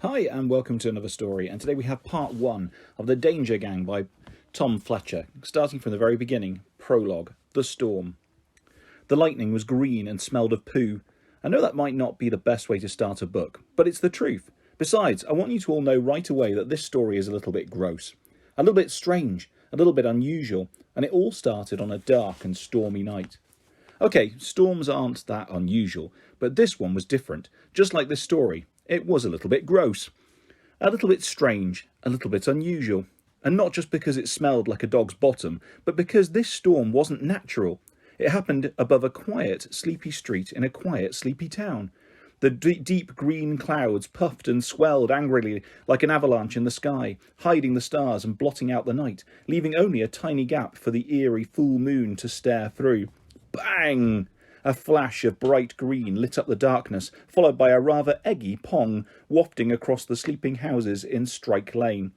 Hi and welcome to another story, and today we have part one of The Danger Gang by Tom Fletcher, starting from the very beginning. Prologue, The Storm. The lightning was green and smelled of poo. I know that might not be the best way to start a book, but it's the truth. Besides, I want you to all know right away that this story is a little bit gross, a little bit strange, a little bit unusual, and it all started on a dark and stormy night. Okay, storms aren't that unusual, but this one was different. Just like this story, it was a little bit gross, a little bit strange, a little bit unusual. And not just because it smelled like a dog's bottom, but because this storm wasn't natural. It happened above a quiet, sleepy street in a quiet, sleepy town. The deep green clouds puffed and swelled angrily like an avalanche in the sky, hiding the stars and blotting out the night, leaving only a tiny gap for the eerie full moon to stare through. Bang! A flash of bright green lit up the darkness, followed by a rather eggy pong wafting across the sleeping houses in Strike Lane.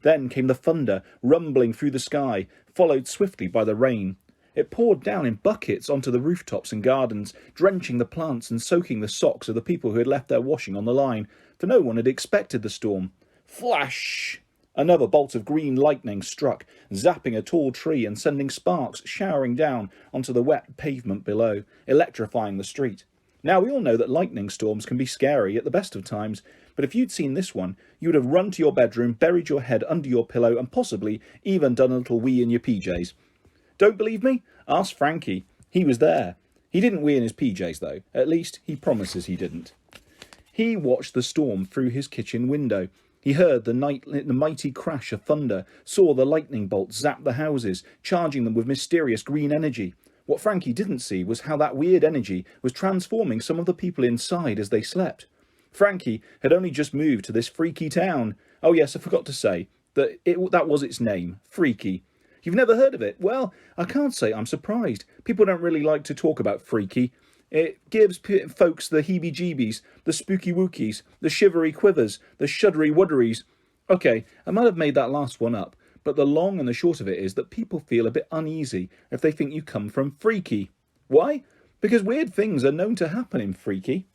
Then came the thunder, rumbling through the sky, followed swiftly by the rain. It poured down in buckets onto the rooftops and gardens, drenching the plants and soaking the socks of the people who had left their washing on the line, for no one had expected the storm. Flash! Another bolt of green lightning struck, zapping a tall tree and sending sparks showering down onto the wet pavement below, electrifying the street. Now, we all know that lightning storms can be scary at the best of times, but if you'd seen this one, you would have run to your bedroom, buried your head under your pillow, and possibly even done a little wee in your PJs. Don't believe me? Ask Frankie. He was there. He didn't wee in his PJs, though. At least, he promises he didn't. He watched the storm through his kitchen window. He heard the mighty crash of thunder, saw the lightning bolts zap the houses, charging them with mysterious green energy. What Frankie didn't see was how that weird energy was transforming some of the people inside as they slept. Frankie had only just moved to this freaky town. Oh yes, I forgot to say that that was its name, Freaky. You've never heard of it? Well, I can't say I'm surprised. People don't really like to talk about Freaky. It gives folks the heebie-jeebies, the spooky-wookies, the shivery quivers, the shuddery-wudderies. Okay, I might have made that last one up, but the long and the short of it is that people feel a bit uneasy if they think you come from Freaky. Why? Because weird things are known to happen in Freaky.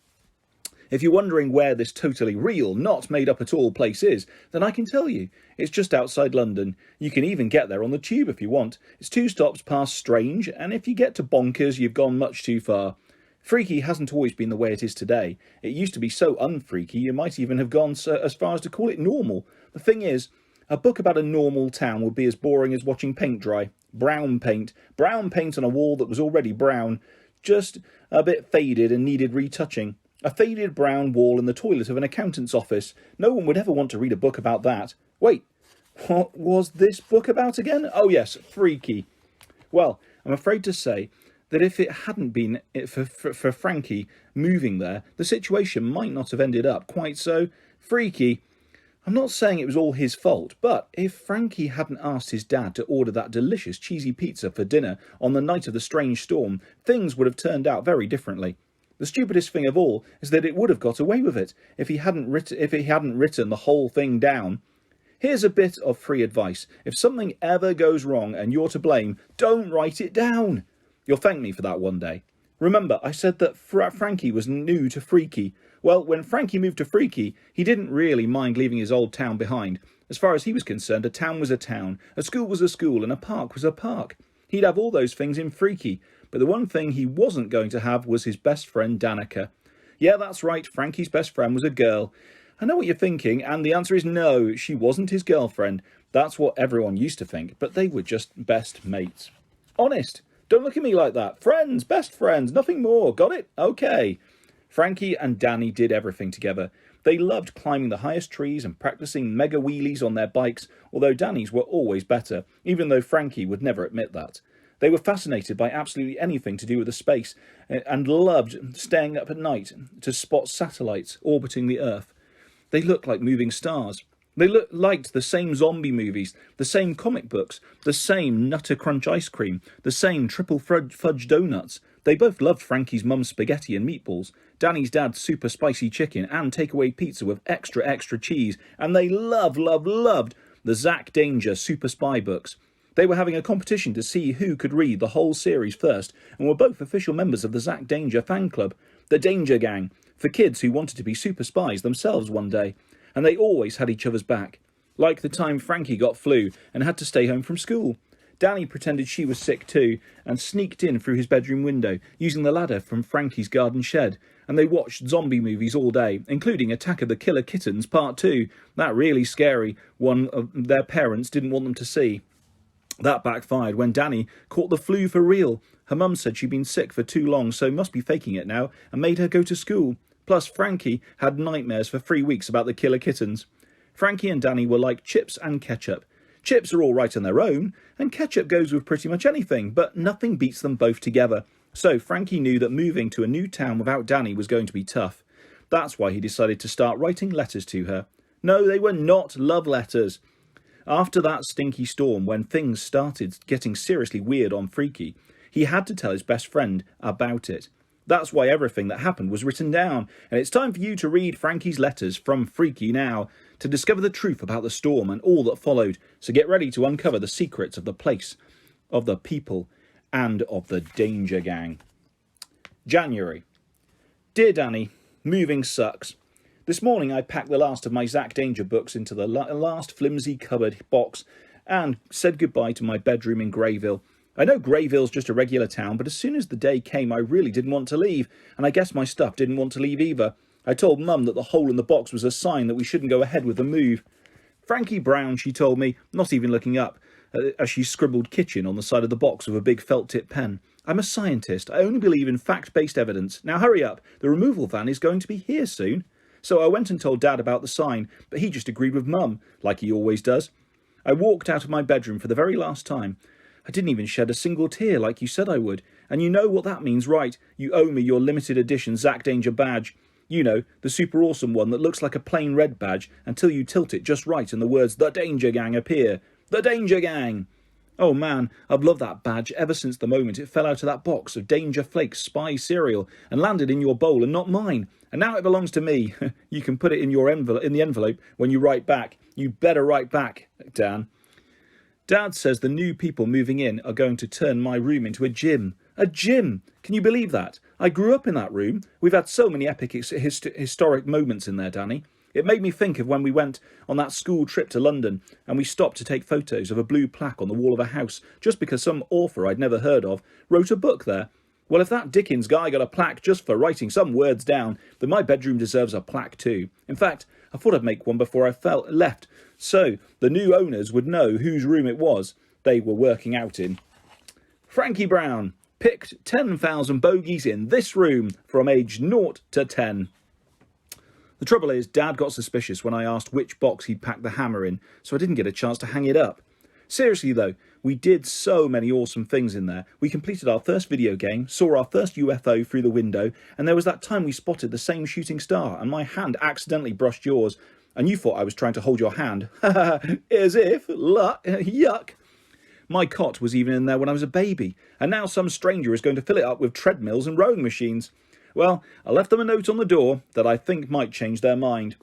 If you're wondering where this totally real, not made up at all place is, then I can tell you. It's just outside London. You can even get there on the tube if you want. It's 2 stops past Strange, and if you get to Bonkers, you've gone much too far. Freaky hasn't always been the way it is today. It used to be so unfreaky you might even have gone as far as to call it normal. The thing is, a book about a normal town would be as boring as watching paint dry. Brown paint on a wall that was already brown, just a bit faded and needed retouching. A faded brown wall in the toilet of an accountant's office. No one would ever want to read a book about that. Wait, what was this book about again? Oh yes, Freaky. Well, I'm afraid to say that if it hadn't been for Frankie moving there, the situation might not have ended up quite so freaky. I'm not saying it was all his fault, but if Frankie hadn't asked his dad to order that delicious cheesy pizza for dinner on the night of the strange storm, things would have turned out very differently. The stupidest thing of all is that it would have got away with it if he hadn't written the whole thing down. Here's a bit of free advice. If something ever goes wrong and you're to blame, don't write it down. You'll thank me for that one day. Remember, I said that Frankie was new to Freaky. Well, when Frankie moved to Freaky, he didn't really mind leaving his old town behind. As far as he was concerned, a town was a town, a school was a school, and a park was a park. He'd have all those things in Freaky, but the one thing he wasn't going to have was his best friend Danica. Yeah, that's right, Frankie's best friend was a girl. I know what you're thinking, and the answer is no, she wasn't his girlfriend. That's what everyone used to think, but they were just best mates. Honest. Don't look at me like that. Friends, best friends, nothing more. Got it? Okay. Frankie and Danny did everything together. They loved climbing the highest trees and practicing mega wheelies on their bikes, although Danny's were always better, even though Frankie would never admit that. They were fascinated by absolutely anything to do with the space and loved staying up at night to spot satellites orbiting the Earth. They looked like moving stars. They liked the same zombie movies, the same comic books, the same Nutter Crunch ice cream, the same triple fudge donuts. They both loved Frankie's mum's spaghetti and meatballs, Danny's dad's super spicy chicken and takeaway pizza with extra cheese, and they loved the Zack Danger Super Spy books. They were having a competition to see who could read the whole series first, and were both official members of the Zack Danger fan club, the Danger Gang, for kids who wanted to be super spies themselves one day. and they always had each other's back. Like the time Frankie got flu and had to stay home from school. Danny pretended she was sick too and sneaked in through his bedroom window using the ladder from Frankie's garden shed, and they watched zombie movies all day, including Attack of the Killer Kittens Part 2, that really scary one of their parents didn't want them to see. That backfired when Danny caught the flu for real. Her mum said she'd been sick for too long, so must be faking it now, and made her go to school. Plus, Frankie had nightmares for 3 weeks about the killer kittens. Frankie and Danny were like chips and ketchup. Chips are all right on their own, and ketchup goes with pretty much anything, but nothing beats them both together. So Frankie knew that moving to a new town without Danny was going to be tough. That's why he decided to start writing letters to her. No, they were not love letters. After that stinky storm, when things started getting seriously weird on Freaky, he had to tell his best friend about it. That's why everything that happened was written down, and it's time for you to read Frankie's letters from Freaky now, to discover the truth about the storm and all that followed, so get ready to uncover the secrets of the place, of the people, and of the Danger Gang. January. Dear Danny, moving sucks. This morning I packed the last of my Zach Danger books into the last flimsy cupboard box and said goodbye to my bedroom in Greyville. I know Greyville's just a regular town, but as soon as the day came I really didn't want to leave, and I guess my stuff didn't want to leave either. I told Mum that the hole in the box was a sign that we shouldn't go ahead with the move. Frankie Brown, she told me, not even looking up, as she scribbled kitchen on the side of the box with a big felt-tip pen. I'm a scientist. I only believe in fact-based evidence. Now hurry up. The removal van is going to be here soon. So I went and told Dad about the sign, but he just agreed with Mum, like he always does. I walked out of my bedroom for the very last time. I didn't even shed a single tear like you said I would. And you know what that means, right? You owe me your limited edition Zach Danger badge. You know, the super awesome one that looks like a plain red badge until you tilt it just right and the words "The Danger Gang" appear. The Danger Gang! Oh man, I've loved that badge ever since the moment it fell out of that box of Danger Flakes spy cereal and landed in your bowl and not mine. And now it belongs to me. You can put it in your envelope when you write back. You better write back, Dan. Dad says the new people moving in are going to turn my room into a gym. A gym! Can you believe that? I grew up in that room. We've had so many epic historic moments in there, Danny. It made me think of when we went on that school trip to London and we stopped to take photos of a blue plaque on the wall of a house just because some author I'd never heard of wrote a book there. Well, if that Dickens guy got a plaque just for writing some words down, then my bedroom deserves a plaque too. In fact, I thought I'd make one before I left, so the new owners would know whose room it was they were working out in. Frankie Brown picked 10,000 bogeys in this room from age 0 to 10. The trouble is, Dad got suspicious when I asked which box he'd packed the hammer in, so I didn't get a chance to hang it up. Seriously though, we did so many awesome things in there. We completed our first video game, saw our first UFO through the window, and there was that time we spotted the same shooting star, and my hand accidentally brushed yours, and you thought I was trying to hold your hand. As if, yuck. My cot was even in there when I was a baby, and now some stranger is going to fill it up with treadmills and rowing machines. Well, I left them a note on the door that I think might change their mind.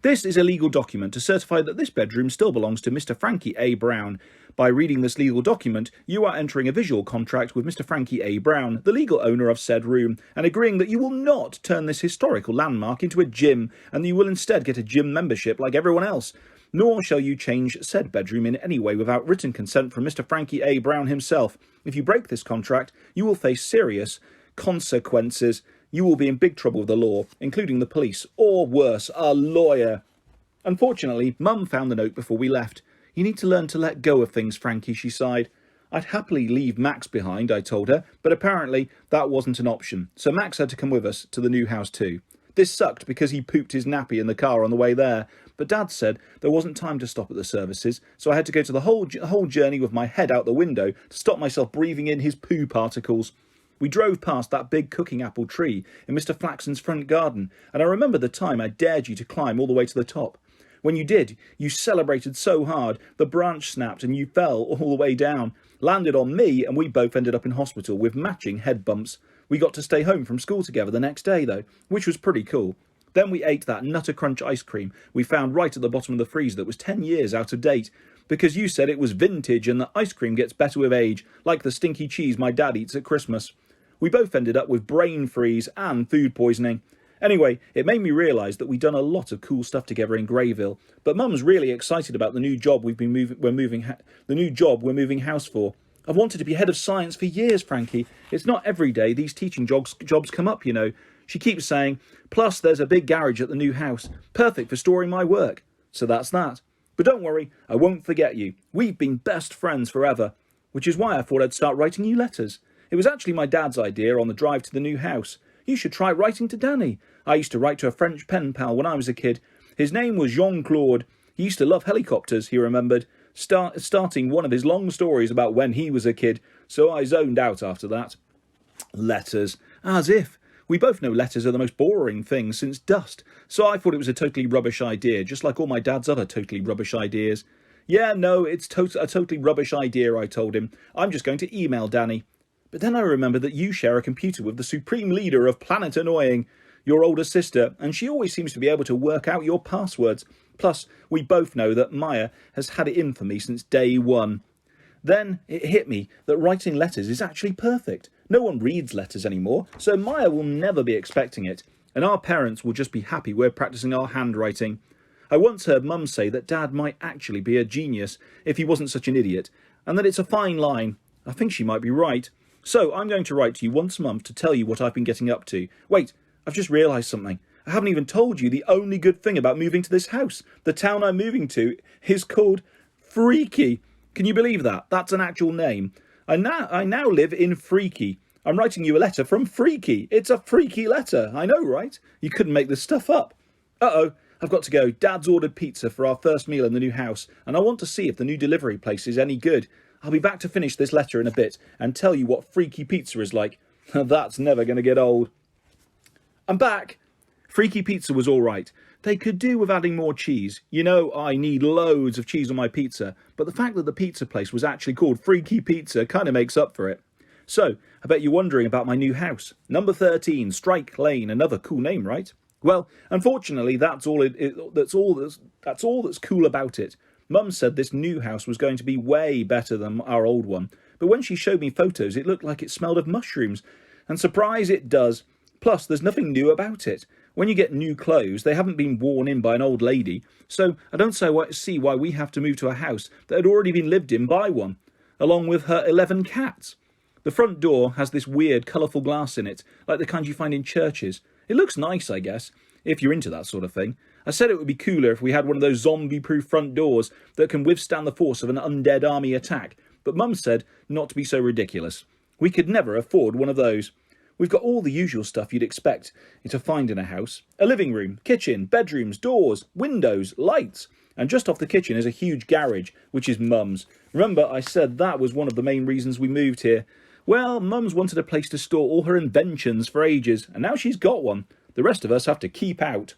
This is a legal document to certify that this bedroom still belongs to Mr. Frankie A. Brown. By reading this legal document, you are entering a visual contract with Mr. Frankie A. Brown, the legal owner of said room, and agreeing that you will not turn this historical landmark into a gym, and that you will instead get a gym membership like everyone else. Nor shall you change said bedroom in any way without written consent from Mr. Frankie A. Brown himself. If you break this contract, you will face serious consequences. You will be in big trouble with the law, including the police, or worse, a lawyer. Unfortunately, Mum found the note before we left. You need to learn to let go of things, Frankie, she sighed. I'd happily leave Max behind, I told her, but apparently that wasn't an option, so Max had to come with us to the new house too. This sucked because he pooped his nappy in the car on the way there, but Dad said there wasn't time to stop at the services, so I had to go to the whole journey with my head out the window to stop myself breathing in his poo particles. We drove past that big cooking apple tree in Mr. Flaxen's front garden, and I remember the time I dared you to climb all the way to the top. When you did, you celebrated so hard, the branch snapped and you fell all the way down, landed on me, and we both ended up in hospital with matching head bumps. We got to stay home from school together the next day, though, which was pretty cool. Then we ate that Nutter Crunch ice cream we found right at the bottom of the freezer that was 10 years out of date, because you said it was vintage and that ice cream gets better with age, like the stinky cheese my dad eats at Christmas. We both ended up with brain freeze and food poisoning. Anyway, it made me realise that we'd done a lot of cool stuff together in Greyville, but Mum's really excited about the new job we're moving house for. I've wanted to be head of science for years, Frankie. It's not every day these teaching jobs come up, you know. She keeps saying, plus there's a big garage at the new house, perfect for storing my work. So that's that. But don't worry, I won't forget you. We've been best friends forever, which is why I thought I'd start writing you letters. It was actually my dad's idea on the drive to the new house. You should try writing to Danny. I used to write to a French pen pal when I was a kid. His name was Jean-Claude. He used to love helicopters, he remembered, starting one of his long stories about when he was a kid, so I zoned out after that. Letters. As if. We both know letters are the most boring thing since dust, so I thought it was a totally rubbish idea, just like all my dad's other totally rubbish ideas. Yeah, no, it's a totally rubbish idea, I told him. I'm just going to email Danny. But then I remembered that you share a computer with the supreme leader of Planet Annoying, your older sister, and she always seems to be able to work out your passwords. Plus, we both know that Maya has had it in for me since day one. Then it hit me that writing letters is actually perfect. No one reads letters anymore, so Maya will never be expecting it, and our parents will just be happy we're practicing our handwriting. I once heard Mum say that Dad might actually be a genius if he wasn't such an idiot, and that it's a fine line. I think she might be right. So I'm going to write to you once a month to tell you what I've been getting up to. Wait, I've just realised something. I haven't even told you the only good thing about moving to this house. The town I'm moving to is called Freaky. Can you believe that? That's an actual name. I now live in Freaky. I'm writing you a letter from Freaky. It's a freaky letter. I know, right? You couldn't make this stuff up. Uh-oh, I've got to go. Dad's ordered pizza for our first meal in the new house, and I want to see if the new delivery place is any good. I'll be back to finish this letter in a bit and tell you what Freaky Pizza is like. That's never going to get old. I'm back. Freaky Pizza was all right. They could do with adding more cheese. You know, I need loads of cheese on my pizza, but the fact that the pizza place was actually called Freaky Pizza kind of makes up for it. So, I bet you're wondering about my new house. Number 13, Strike Lane, another cool name, right? Well, unfortunately, that's all that's cool about it. Mum said this new house was going to be way better than our old one, but when she showed me photos, it looked like it smelled of mushrooms. And surprise, it does. Plus, there's nothing new about it. When you get new clothes, they haven't been worn in by an old lady, so I don't see why we have to move to a house that had already been lived in by one, along with her 11 cats. The front door has this weird, colourful glass in it, like the kind you find in churches. It looks nice, I guess, if you're into that sort of thing. I said it would be cooler if we had one of those zombie-proof front doors that can withstand the force of an undead army attack, but Mum said not to be so ridiculous. We could never afford one of those. We've got all the usual stuff you'd expect to find in a house. A living room, kitchen, bedrooms, doors, windows, lights. And just off the kitchen is a huge garage, which is Mum's. Remember, I said that was one of the main reasons we moved here. Well, Mum's wanted a place to store all her inventions for ages, and now she's got one. The rest of us have to keep out.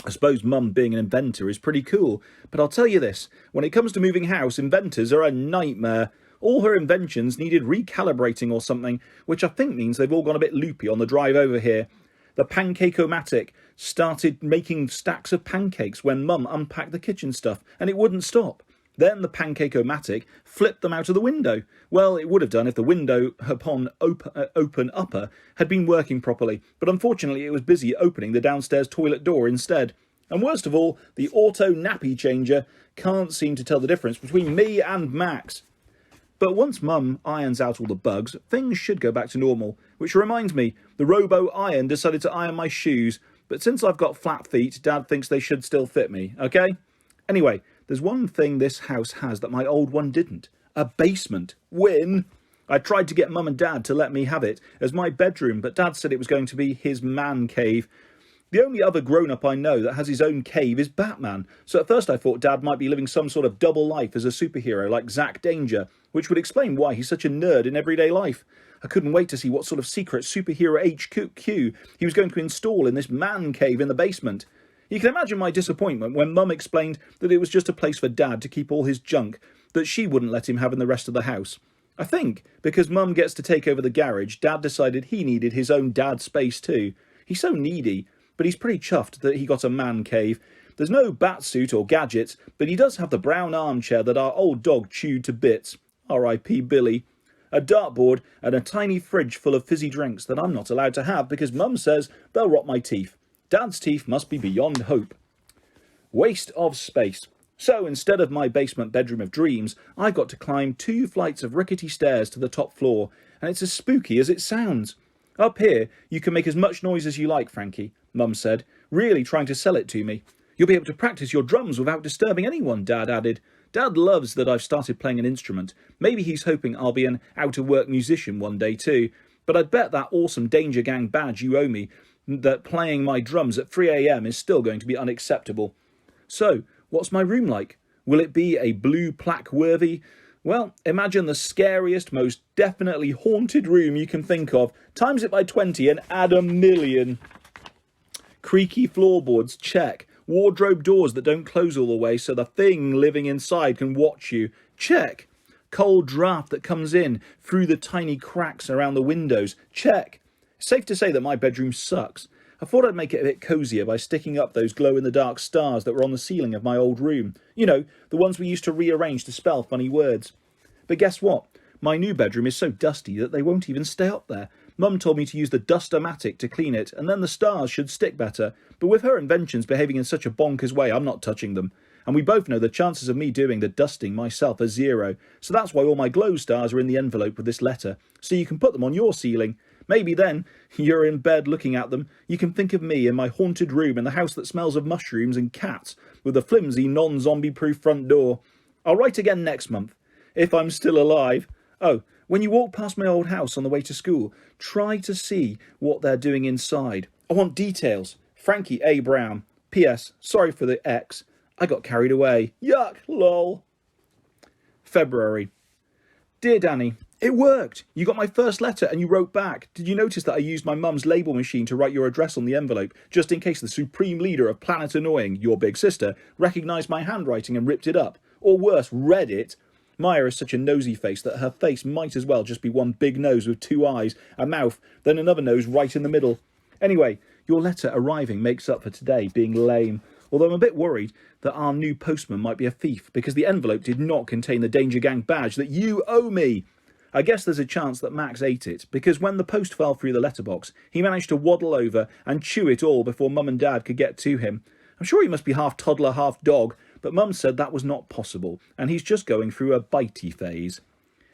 I suppose Mum being an inventor is pretty cool, but I'll tell you this, when it comes to moving house, inventors are a nightmare. All her inventions needed recalibrating or something, which I think means they've all gone a bit loopy on the drive over here. The Pancake-O-Matic started making stacks of pancakes when Mum unpacked the kitchen stuff, and it wouldn't stop. Then the Pancake-O-Matic flipped them out of the window. Well, it would have done if the window upon open upper had been working properly, but unfortunately it was busy opening the downstairs toilet door instead. And worst of all, the auto nappy changer can't seem to tell the difference between me and Max. But once Mum irons out all the bugs, things should go back to normal. Which reminds me, the robo-iron decided to iron my shoes, but since I've got flat feet, Dad thinks they should still fit me, okay? Anyway, there's one thing this house has that my old one didn't. A basement. Win! I tried to get Mum and Dad to let me have it as my bedroom, but Dad said it was going to be his man cave. The only other grown-up I know that has his own cave is Batman, so at first I thought Dad might be living some sort of double life as a superhero like Zack Danger, which would explain why he's such a nerd in everyday life. I couldn't wait to see what sort of secret superhero HQ he was going to install in this man cave in the basement. You can imagine my disappointment when Mum explained that it was just a place for Dad to keep all his junk that she wouldn't let him have in the rest of the house. I think, because Mum gets to take over the garage, Dad decided he needed his own dad space too. He's so needy, but he's pretty chuffed that he got a man cave. There's no bat suit or gadgets, but he does have the brown armchair that our old dog chewed to bits. R.I.P. Billy. a dartboard, and a tiny fridge full of fizzy drinks that I'm not allowed to have because Mum says they'll rot my teeth. Dad's teeth must be beyond hope. Waste of space. So instead of my basement bedroom of dreams, I've got to climb 2 flights of rickety stairs to the top floor, and it's as spooky as it sounds. Up here, you can make as much noise as you like, Frankie, Mum said, really trying to sell it to me. You'll be able to practice your drums without disturbing anyone, Dad added. Dad loves that I've started playing an instrument. Maybe he's hoping I'll be an out-of-work musician one day too. But I'd bet that awesome Danger Gang badge you owe me that playing my drums at 3 a.m. is still going to be unacceptable. So, what's my room like? Will it be a blue plaque worthy? Well, imagine the scariest, most definitely haunted room you can think of. Times it by 20 and add a million. Creaky floorboards, check. Wardrobe doors that don't close all the way so the thing living inside can watch you, check. Cold draft that comes in through the tiny cracks around the windows, check. Safe to say that my bedroom sucks. I thought I'd make it a bit cosier by sticking up those glow-in-the-dark stars that were on the ceiling of my old room. You know, the ones we used to rearrange to spell funny words. But guess what? My new bedroom is so dusty that they won't even stay up there. Mum told me to use the Dust-O-Matic to clean it, and then the stars should stick better. But with her inventions behaving in such a bonkers way, I'm not touching them. And we both know the chances of me doing the dusting myself are 0. So that's why all my glow stars are in the envelope with this letter. So you can put them on your ceiling. Maybe then, you're in bed looking at them, you can think of me in my haunted room in the house that smells of mushrooms and cats, with a flimsy non-zombie-proof front door. I'll write again next month, if I'm still alive. Oh, when you walk past my old house on the way to school, try to see what they're doing inside. I want details. Frankie A. Brown. P.S. Sorry for the X. I got carried away. Yuck, lol. February. Dear Danny, it worked. You got my first letter and you wrote back. Did you notice that I used my mum's label machine to write your address on the envelope, just in case the supreme leader of Planet Annoying, your big sister, recognised my handwriting and ripped it up? Or worse, read it? Maya is such a nosy face that her face might as well just be one big nose with 2 eyes, a mouth, then another nose right in the middle. Anyway, your letter arriving makes up for today being lame. Although I'm a bit worried that our new postman might be a thief because the envelope did not contain the Danger Gang badge that you owe me. I guess there's a chance that Max ate it, because when the post fell through the letterbox, he managed to waddle over and chew it all before Mum and Dad could get to him. I'm sure he must be half toddler, half dog, but Mum said that was not possible, and he's just going through a bitey phase.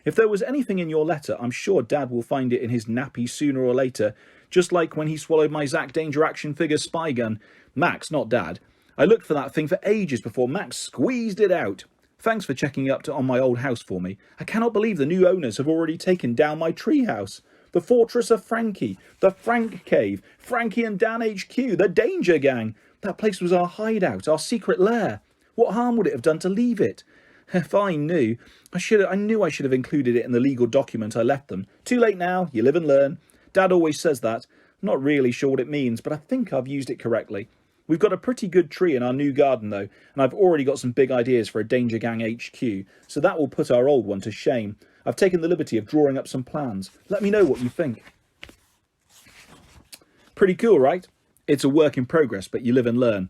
If there was anything in your letter, I'm sure Dad will find it in his nappy sooner or later, just like when he swallowed my Zack Danger action figure spy gun. Max, not Dad. I looked for that thing for ages before Max squeezed it out. Thanks for checking up on my old house for me. I cannot believe the new owners have already taken down my treehouse. The Fortress of Frankie, the Frank Cave, Frankie and Dan HQ, the Danger Gang. That place was our hideout, our secret lair. What harm would it have done to leave it? If I knew, I knew I should have included it in the legal document I left them. Too late now, you live and learn. Dad always says that. I'm not really sure what it means, but I think I've used it correctly. We've got a pretty good tree in our new garden, though, and I've already got some big ideas for a Danger Gang HQ, so that will put our old one to shame. I've taken the liberty of drawing up some plans. Let me know what you think. Pretty cool, right? It's a work in progress, but you live and learn.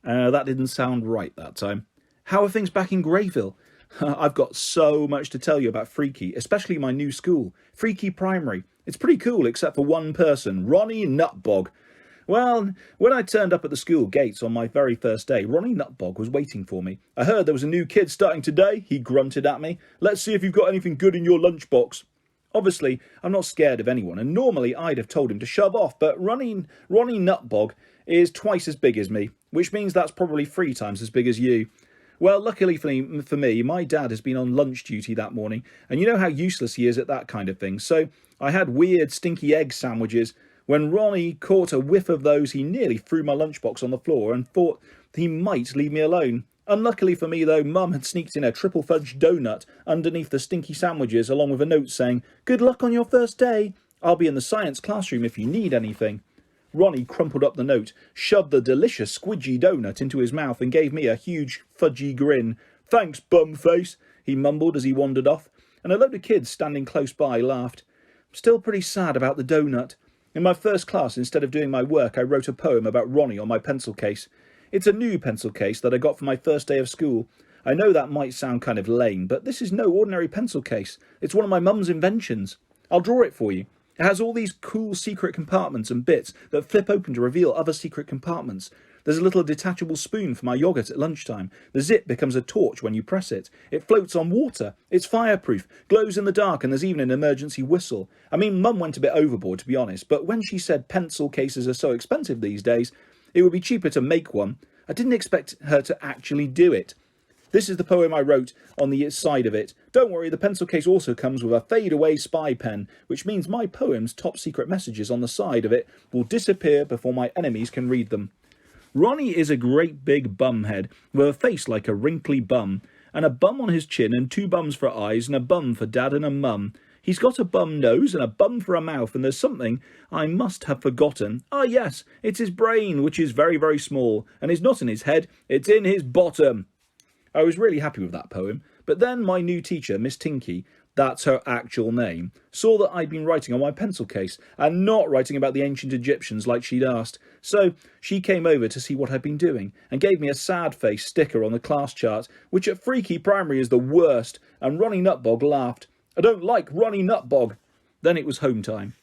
That didn't sound right that time. How are things back in Greyville? I've got so much to tell you about Freaky, especially my new school, Freaky Primary. It's pretty cool, except for one person, Ronnie Nutbog. Well, when I turned up at the school gates on my very first day, Ronnie Nutbog was waiting for me. I heard there was a new kid starting today, he grunted at me. Let's see if you've got anything good in your lunchbox. Obviously, I'm not scared of anyone, and normally I'd have told him to shove off, but Ronnie Nutbog is twice as big as me, which means that's probably 3 times as big as you. Well, luckily for me, my dad has been on lunch duty that morning, and you know how useless he is at that kind of thing, so I had weird, stinky egg sandwiches. When Ronnie caught a whiff of those, he nearly threw my lunchbox on the floor and thought he might leave me alone. Unluckily for me, though, Mum had sneaked in a triple fudge donut underneath the stinky sandwiches, along with a note saying, "Good luck on your first day. I'll be in the science classroom if you need anything." Ronnie crumpled up the note, shoved the delicious squidgy donut into his mouth and gave me a huge fudgy grin. "Thanks, bumface," he mumbled as he wandered off, and a load of kids standing close by laughed. I'm still pretty sad about the donut. In my first class, instead of doing my work, I wrote a poem about Ronnie on my pencil case. It's a new pencil case that I got for my first day of school. I know that might sound kind of lame, but this is no ordinary pencil case. It's one of my mum's inventions. I'll draw it for you. It has all these cool secret compartments and bits that flip open to reveal other secret compartments. There's a little detachable spoon for my yoghurt at lunchtime. The zip becomes a torch when you press it. It floats on water. It's fireproof, glows in the dark, and there's even an emergency whistle. I mean, Mum went a bit overboard, to be honest, but when she said pencil cases are so expensive these days, it would be cheaper to make one, I didn't expect her to actually do it. This is the poem I wrote on the side of it. Don't worry, the pencil case also comes with a fade-away spy pen, which means my poem's top-secret messages on the side of it will disappear before my enemies can read them. Ronnie is a great big bumhead with a face like a wrinkly bum, and a bum on his chin and 2 bums for eyes and a bum for dad and a mum. He's got a bum nose and a bum for a mouth, and there's something I must have forgotten. Ah, yes, it's his brain, which is very, very small, and it's not in his head, it's in his bottom. I was really happy with that poem, but then my new teacher, Miss Tinky, that's her actual name, saw that I'd been writing on my pencil case, and not writing about the ancient Egyptians like she'd asked. So she came over to see what I'd been doing, and gave me a sad face sticker on the class chart, which at Freaky Primary is the worst, and Ronnie Nutbog laughed. I don't like Ronnie Nutbog. Then it was home time.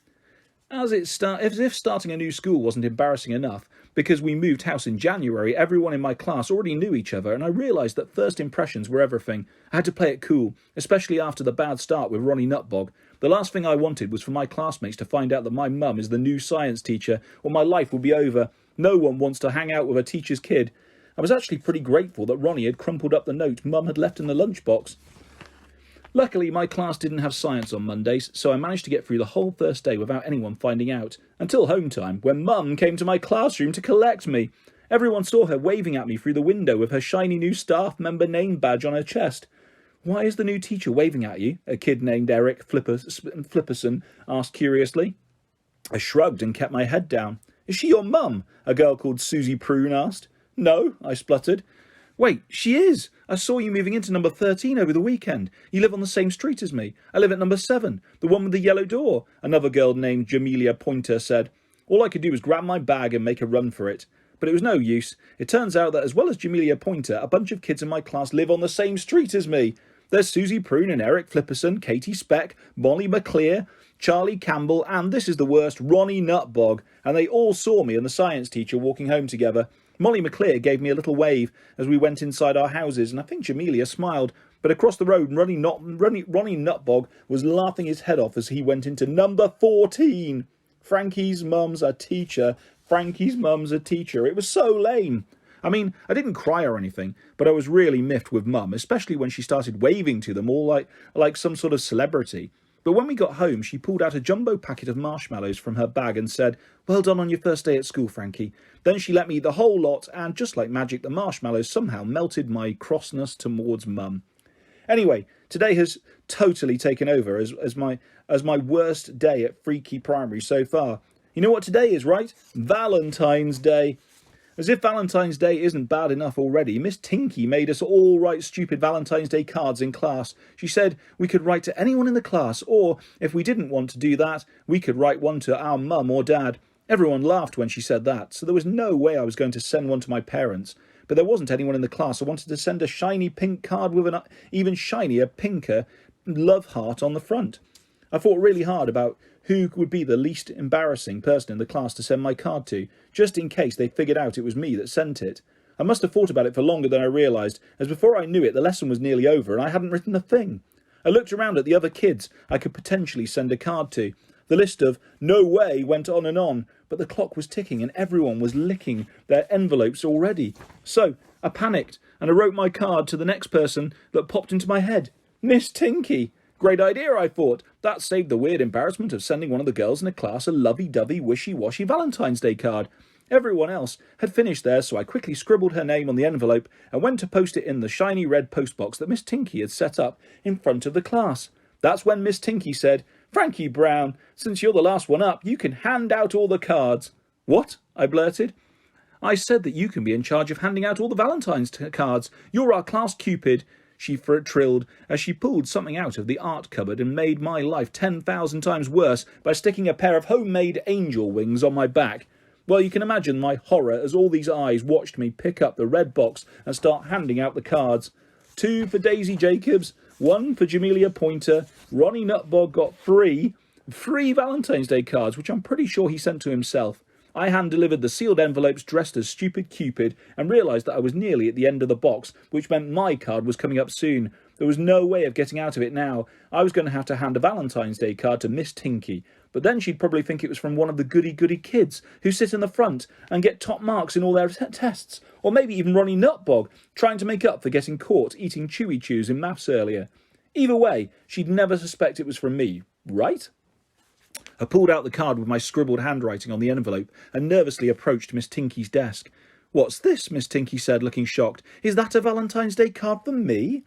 As if starting a new school wasn't embarrassing enough, because we moved house in January, everyone in my class already knew each other, and I realised that first impressions were everything. I had to play it cool, especially after the bad start with Ronnie Nutbog. The last thing I wanted was for my classmates to find out that my mum is the new science teacher, or my life would be over. No one wants to hang out with a teacher's kid. I was actually pretty grateful that Ronnie had crumpled up the note Mum had left in the lunchbox. Luckily, my class didn't have science on Mondays, so I managed to get through the whole first day without anyone finding out, until home time, when Mum came to my classroom to collect me. Everyone saw her waving at me through the window with her shiny new staff member name badge on her chest. "Why is the new teacher waving at you?" a kid named Eric Flipperson asked curiously. I shrugged and kept my head down. "Is she your mum?" a girl called Susie Prune asked. "No," I spluttered. "Wait, she is! I saw you moving into number 13 over the weekend. You live on the same street as me. I live at number 7, the one with the yellow door," another girl named Jamelia Pointer said. All I could do was grab my bag and make a run for it. But it was no use. It turns out that as well as Jamelia Pointer, a bunch of kids in my class live on the same street as me. There's Susie Prune and Eric Flipperson, Katie Speck, Molly McClear, Charlie Campbell, and this is the worst, Ronnie Nutbog, and they all saw me and the science teacher walking home together. Molly McClear gave me a little wave as we went inside our houses, and I think Jamelia smiled. But across the road, Ronnie Nutbog was laughing his head off as he went into number 14. Frankie's mum's a teacher. Frankie's mum's a teacher. It was so lame. I mean, I didn't cry or anything, but I was really miffed with Mum, especially when she started waving to them all like some sort of celebrity. But when we got home, she pulled out a jumbo packet of marshmallows from her bag and said, "Well done on your first day at school, Frankie." Then she let me eat the whole lot, and just like magic, the marshmallows somehow melted my crossness towards Mum. Anyway, today has totally taken over as my worst day at Freaky Primary so far. You know what today is, right? Valentine's Day. As if Valentine's Day isn't bad enough already, Miss Tinky made us all write stupid Valentine's Day cards in class. She said we could write to anyone in the class, or, if we didn't want to do that, we could write one to our mum or dad. Everyone laughed when she said that, so there was no way I was going to send one to my parents. But there wasn't anyone in the class. I wanted to send a shiny pink card with an even shinier, pinker love heart on the front. I thought really hard about who would be the least embarrassing person in the class to send my card to, just in case they figured out it was me that sent it. I must have thought about it for longer than I realised, as before I knew it, the lesson was nearly over and I hadn't written a thing. I looked around at the other kids I could potentially send a card to. The list of "no way" went on, but the clock was ticking and everyone was licking their envelopes already. So I panicked and I wrote my card to the next person that popped into my head. Miss Tinky. Great idea, I thought. That saved the weird embarrassment of sending one of the girls in the class a lovey-dovey, wishy-washy Valentine's Day card. Everyone else had finished theirs, so I quickly scribbled her name on the envelope and went to post it in the shiny red postbox that Miss Tinky had set up in front of the class. That's when Miss Tinky said, "Frankie Brown, since you're the last one up, you can hand out all the cards." "What?" I blurted. "I said that you can be in charge of handing out all the Valentine's cards. You're our class Cupid," she trilled as she pulled something out of the art cupboard and made my life 10,000 times worse by sticking a pair of homemade angel wings on my back. Well, you can imagine my horror as all these eyes watched me pick up the red box and start handing out the cards. 2 for Daisy Jacobs, 1 for Jamelia Pointer. Ronnie Nutbog got 3 Valentine's Day cards, which I'm pretty sure he sent to himself. I hand-delivered the sealed envelopes dressed as Stupid Cupid and realised that I was nearly at the end of the box, which meant my card was coming up soon. There was no way of getting out of it now. I was going to have to hand a Valentine's Day card to Miss Tinky, but then she'd probably think it was from one of the goody-goody kids who sit in the front and get top marks in all their tests, or maybe even Ronnie Nutbog, trying to make up for getting caught eating Chewy Chews in maths earlier. Either way, she'd never suspect it was from me, right? I pulled out the card with my scribbled handwriting on the envelope and nervously approached Miss Tinky's desk. "What's this?" Miss Tinky said, looking shocked. "Is that a Valentine's Day card for me?"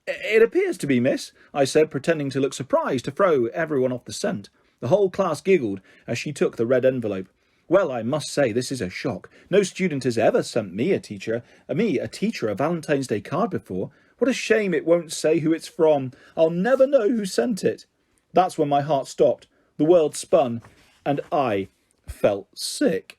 "It appears to be, miss," I said, pretending to look surprised to throw everyone off the scent. The whole class giggled as she took the red envelope. "Well, I must say this is a shock. No student has ever sent a teacher, a Valentine's Day card before. What a shame it won't say who it's from. I'll never know who sent it." That's when my heart stopped. The world spun, and I felt sick.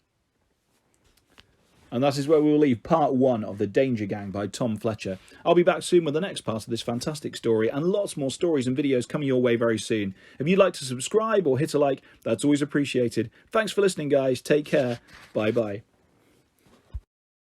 And that is where we will leave part 1 of The Danger Gang by Tom Fletcher. I'll be back soon with the next part of this fantastic story, and lots more stories and videos coming your way very soon. If you'd like to subscribe or hit a like, that's always appreciated. Thanks for listening, guys. Take care. Bye-bye.